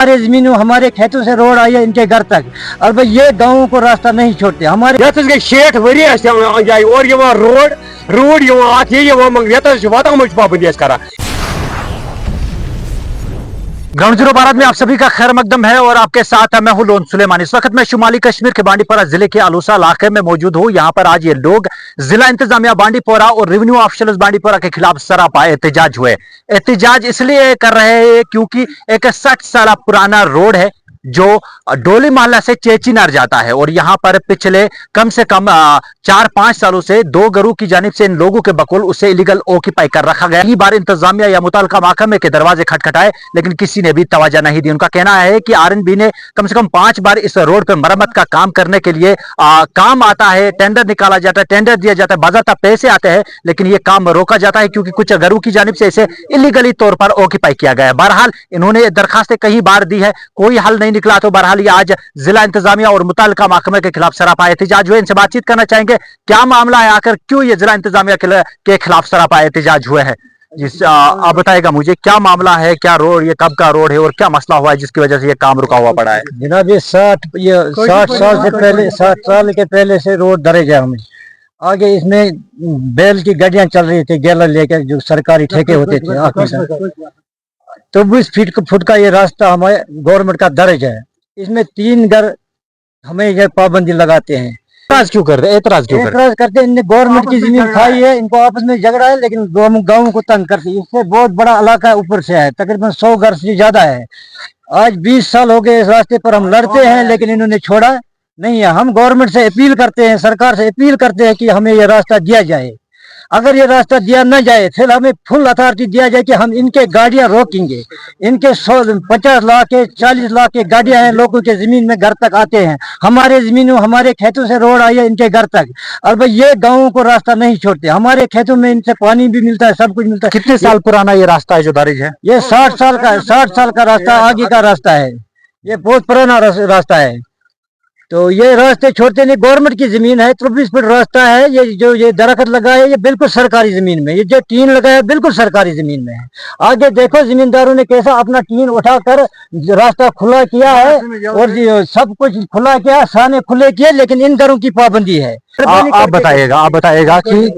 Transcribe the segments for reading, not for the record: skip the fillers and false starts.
हमारे जमीनों हमारे खेतों से रोड आई है इनके घर तक। और भाई ये गाँवों को रास्ता नहीं छोड़ते हमारे गई 60 वरी जाए और रोड रोड वात पाबंदी करा। ग्राउंड जीरो भारत में आप सभी का खैर मकदम है और आपके साथ मैं हूं लोन सुलेमान। इस वक्त मैं शुमाली कश्मीर के बांडीपोरा जिले के आलूसा इलाके में मौजूद हूं। यहां पर आज ये लोग जिला इंतजामिया बांडीपोरा और रेवेन्यू ऑफिसर्स बांडीपोरा के खिलाफ सरापा एहतजाज हुए। एहतजाज इसलिए कर रहे हैं क्योंकि एक 60 साल पुराना रोड है जो डोली मोहल्ला से चेचीनार जाता है और यहां पर पिछले कम से कम 4-5 सालों से 2 गरों की जानिब से इन लोगों के बकुल उसे इलीगल ऑक्यूपाई कर रखा गया। कई बार इंतजामिया या मुताल्लिका महकमे के दरवाजे खटखटाए लेकिन किसी ने भी तवज्जो नहीं दी। उनका कहना है कि आरएनबी ने कम से कम 5 बार इस रोड पर मरम्मत का काम करने के लिए काम आता है, टेंडर निकाला जाता है, टेंडर दिया जाता है, बाज़ाब्ता पैसे आते हैं, लेकिन ये काम रोका जाता है क्योंकि कुछ गरों की जानिब से इसे इलीगली तौर पर ऑक्यूपाई किया गया है। बहरहाल इन्होंने दरखास्तें कई बार दी है, कोई हल नहीं निकला। तो बहरहाल ये आज जिला इंतजामिया और मुताल्लिका महकमे के खिलाफ सरापा एहतजाज हुए। इनसे बातचीत करना चाहेंगे, क्या मामला है, आखिर क्यों ये जिला इंतजामिया के खिलाफ सरापा एहतजाज हुए हैं। आप बताएगा मुझे क्या मामला है, क्या रोड, ये कब का रोड है और क्या मसला हुआ है जिसकी वजह से ये काम रुका हुआ पड़ा है। जनाब ये 60 साल से पहले 60 साल के पहले से रोड दर्ज है। हमें आगे इसमें बैल की गाड़ियां चल रही थी गेला लेकर, जो सरकारी ठेके होते थे। तो 20 फुट का ये रास्ता हमारे गवर्नमेंट का दर्ज है। इसमें 3 घर हमें ये पाबंदी लगाते हैं। एतराज क्यों कर रहे हैं, एतराज क्यों कर रहे हैं? एतराज करते हैं, इनने गवर्नमेंट की जमीन खाई है, इनको आपस में झगड़ा है, लेकिन गाँव को तंग करते हैं। इससे बहुत बड़ा इलाका ऊपर से है, तकरीबन 100 घर से ज्यादा है। आज 20 साल हो गए इस रास्ते पर हम लड़ते हैं लेकिन इन्होंने छोड़ा नहीं है। हम गवर्नमेंट से अपील करते हैं, सरकार से अपील करते हैं कि हमें ये रास्ता दिया जाए। अगर ये रास्ता दिया न जाए फिर हमें फुल अथॉरिटी दिया जाए कि हम इनके गाड़ियां रोकेंगे। इनके 50 लाख के 40 लाख के गाड़ियां हैं, लोगों के जमीन में घर तक आते हैं। हमारे जमीनों हमारे खेतों से रोड आई है इनके घर तक। और भाई ये गाँवों को रास्ता नहीं छोड़ते। हमारे खेतों में इनसे पानी भी मिलता है, सब कुछ मिलता है। कितने साल पुराना ये रास्ता है जो दर्ज है? ये 60 साल का 60 साल का रास्ता आगे का रास्ता है। ये बहुत पुराना रास्ता है। तो ये रास्ते छोड़ते नहीं। गवर्नमेंट की जमीन है, 24 फुट रास्ता है। ये जो ये दरख्त लगा है ये बिल्कुल सरकारी जमीन में, ये जो टीन लगा है बिल्कुल सरकारी जमीन में है। आगे देखो जमींदारों ने कैसा अपना टीन उठाकर रास्ता खुला किया है और सब कुछ खुला किया, साने खुले किए, लेकिन इन घरों की पाबंदी है। आप बताइएगा कि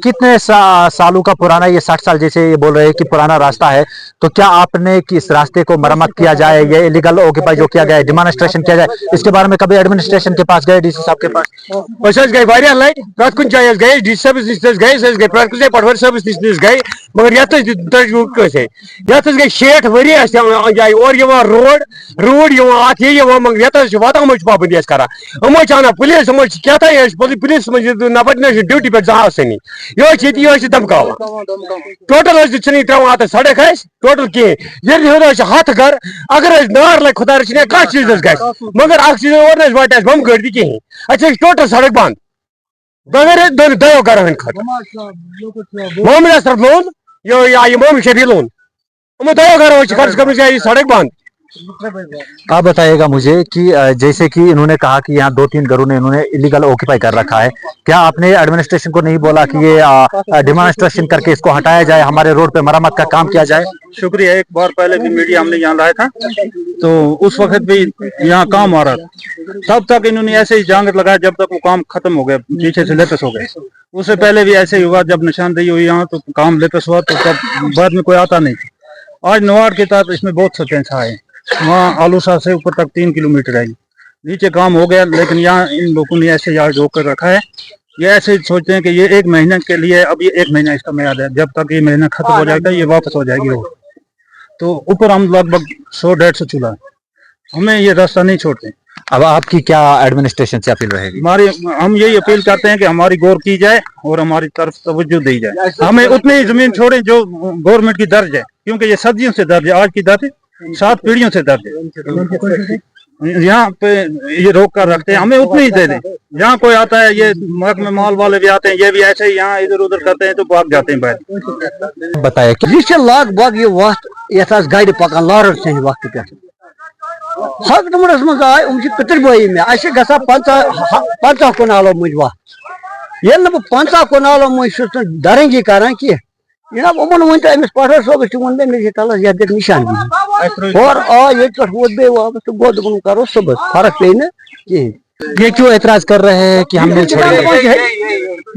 कितने सालों का पुराना ये 60 साल जैसे ये बोल रहे हैं कि पुराना रास्ता है, तो क्या आपने कि इस रास्ते को मरम्मत किया जाए, ये इलीगल ऑक्यूपाई जो किया गया है, डिमॉन्स्ट्रेशन किया जाए, इसके बारे में कभी एडमिनिस्ट्रेशन के पास गए, डीसी साहब के पास? गए वारिया लाइट प्रत कुछ जाए गए, डीसी साहब गए प्रत कुछ पटवारी साहब गए, मगर ये गई 60 वरी जाए और रोड रोड वात पाबंदी करा। हम पुलिस क्या पुलिस नफर ड्यूटी पे जहानी ये धमका टोटल त्रा सड़क टोटल कहें 7 घर। अगर नार लगे खुदा रचने कह चीज ग, मगर चीज और वाट बम गड्डी कहें अच्छे टोटल सड़क बंद बगैर 2 घर हंद खत मोहम्मद असरफ लोन ये मोहम्मद शफी लोन 2 घर खर्च कर सड़क बंद। आप बताइएगा मुझे कि जैसे कि इन्होंने कहा कि यहाँ 2-3 घरों ने इन्होंने इलीगल ऑक्यूपाई कर रखा है, क्या आपने एडमिनिस्ट्रेशन को नहीं बोला कि ये डिमॉन्स्ट्रेशन करके इसको हटाया जाए, हमारे रोड पे मरम्मत का काम किया जाए? शुक्रिया। एक बार पहले भी मीडिया हमने यहाँ लाया था तो उस वक्त भी यहाँ काम आ रहा था, तब तक इन्होंने ऐसे ही जांग लगाया जब तक वो काम खत्म हो गया, पीछे से लेपस हो गए। उससे पहले भी ऐसे ही हुआ, जब निशानदेही हुई यहाँ तो काम लेपस हुआ, तो तब बाद में कोई आता नहीं। आज नवाड़ के तहत इसमें बहुत सचेंस आए। वहाँ आलूसा से ऊपर तक 3 किलोमीटर है, नीचे काम हो गया, लेकिन यहाँ इन लोगों ने ऐसे यार रोक कर रखा है। ये ऐसे सोचते हैं कि ये 1 महीने के लिए, अब ये 1 महीना इसका मियाद है, जब तक ये महीना खत्म हो जाएगा ये वापस हो जाएगी रोड। तो ऊपर हम लगभग 100-150 चूल्हा, हमें ये रास्ता नहीं छोड़ते। अब आपकी क्या एडमिनिस्ट्रेशन से अपील रहेगी? हम यही अपील करते हैं कि हमारी गौर की जाए और हमारी तरफ तवज्जो दी जाए। हमें उतनी ही जमीन छोड़े जो गवर्नमेंट की दर्ज है, क्योंकि ये सदियों से दर्ज है, आज की दर्ज 7 पीढ़ियों से दर्ज है। यहाँ पे ये रोक कर रखते हैं, हमें उतनी ही दे दें। यहाँ कोई आता है, ये महकमे माल वाले भी आते हैं, ये भी ऐसे ही यहाँ इधर उधर करते हैं तो भाग जाते हैं बाहर। बताइए ये लाग बाग ये वक्त ये गाड़ी पकान लार से वक्त पे हकमस मज आए पितर बई में ग 50 कनालों मुझ ये 50 कनालों मुझ दरंगी करान की जनाब उमन वन अमिस पठार सोबस वन मे तलस ये निशान और आज ये वोट बे वापस तो गोद गुन करो सब फर्क पे ना ये क्यों एतराज कर रहे हैं कि हम मिल छोड़ेंगे?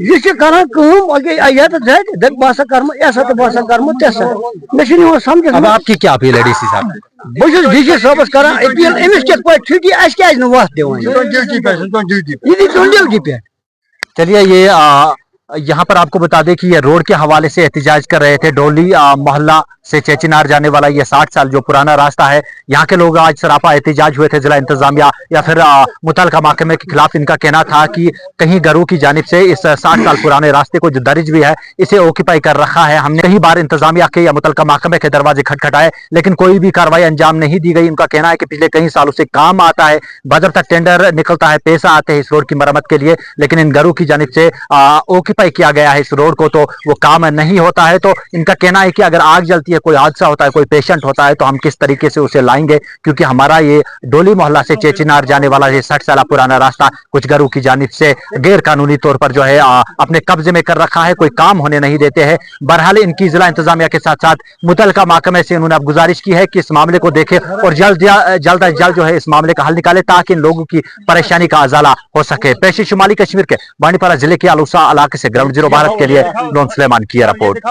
ये से करा कम आगे आया तो जाए देख बासा कर्म ऐसा तो बासा कर्म तैसा नहीं वो समझ अब आपकी क्या अपील है डीसी साहब? बस डीजे सबस करा अपील एमएस चेक पॉइंट छुट्टी आज क्या न वास देवान ये तो ड्यूटी पे चलिए ये यहाँ पर आपको बता दें कि ये रोड के हवाले से एहतजाज कर रहे थे। डोली मोहल्ला से चेचिनार जाने वाला ये 60 साल जो पुराना रास्ता है, यहाँ के लोग आज सरापा एहतजाज हुए थे। जिला इंतजामिया या फिर मुतलका महकमे के खिलाफ इनका कहना था कि कहीं घरों की जानिब से इस 60 साल पुराने रास्ते को जो दर्ज भी है इसे ऑक्यूपाई कर रखा है। हमने कई बार इंतजामिया के या मुतलका महकमे के दरवाजे खटखटाए लेकिन कोई भी कार्रवाई अंजाम नहीं दी गई। उनका कहना है कि पिछले कई सालों से काम आता है, बजट तक टेंडर निकलता है, पैसा आते हैं इस रोड की मरम्मत के लिए, लेकिन इन घरों की जानिब से ऑक्यूपाई किया गया है इस रोड को, तो वो काम नहीं होता है। तो इनका कहना है कि अगर आग जलती है, कोई हादसा होता है, कोई पेशेंट होता है तो हम किस तरीके से उसे लाएंगे, क्योंकि हमारा ये डोली मोहल्ला से चेचिनार जाने वाला ये 60 साल पुराना रास्ता कुछ घरों की जानिब से गैर कानूनी तौर पर जो है अपने कब्जे में कर रखा है, कोई काम होने नहीं देते हैं। बहरहाल इनकी जिला इंतजामिया के साथ साथ मुतलका महकमे से उन्होंने अब गुजारिश की है कि इस मामले को देखे और जल्द अज जल्द जो है इस मामले का हल निकाले ताकि इन लोगों की परेशानी का अजाला हो सके। पेश शुमाली कश्मीर के बांडीपुरा जिले के आलूसा इलाके से ग्राउंड जीरो भारत के लिए लोन सुलेमान की रिपोर्ट।